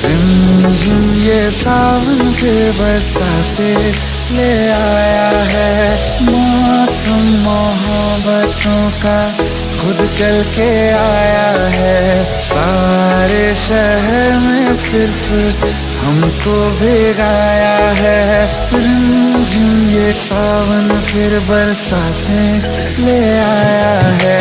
रिमझिम ये सावन फिर बरसाते ले आया है। मौसम मोहब्बतों का खुद चल के आया है। सारे शहर में सिर्फ हमको भिगाया है। रिमझिम ये सावन फिर बरसाते ले आया है।